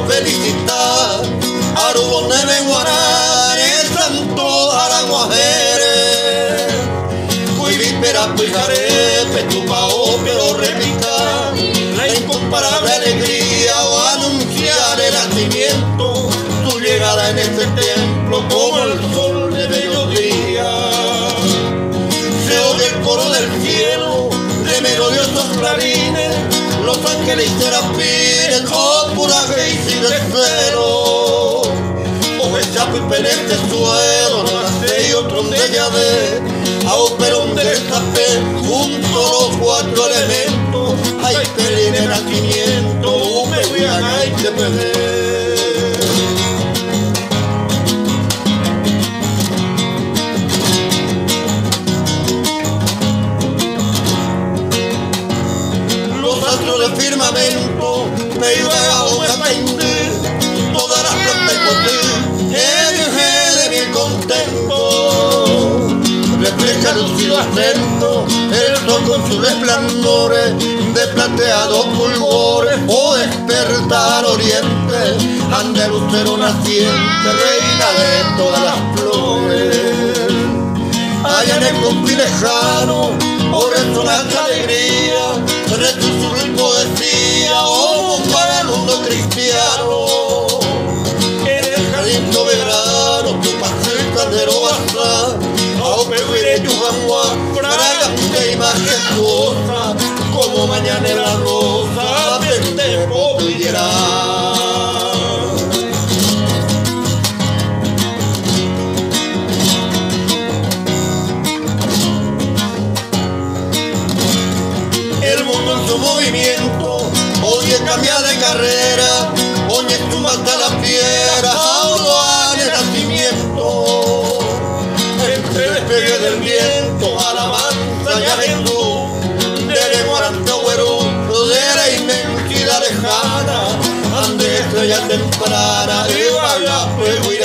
felicitar Arubón de Menguarar, el santo Araguajere. Fui víspera, fui jarepe, tu pao quiero repicar la incomparable alegría o anunciar el nacimiento, tu llegada en este templo como el sol de mediodía. Se oye el coro del cielo de melodiosos clarines, los ángeles y serafines, oh pura geisi de cero. O el chapo y penete suelo, no nace y otro de llave, a operón del escape, junto los cuatro elementos, hay pelín en nacimiento, me voy a ganar y te pegué. Del firmamento me iba a ofender todas las plantas y botín de mil contentos. Refleja lucido acento el sol con sus resplandores de plateados fulgores, o despertar oriente ante lucero naciente, reina de todas las flores. Allá en el confín lejano, por eso la alegría, resusurro y poesía, oh para el mundo cristiano. En el jardín soberano, tu paseo de robaza, a pehuire yujanua, fragante y majestuosa, como mañanera rosa, vente pobrillera. Movimiento, oye cambia de carrera, oye tu mata la fiera, ahora de nacimiento. Entre despegue del viento, alabanza y ajendú, de Guarantagüero, de la inmensidad lejana, ande estrella temprana, y vaya fuego y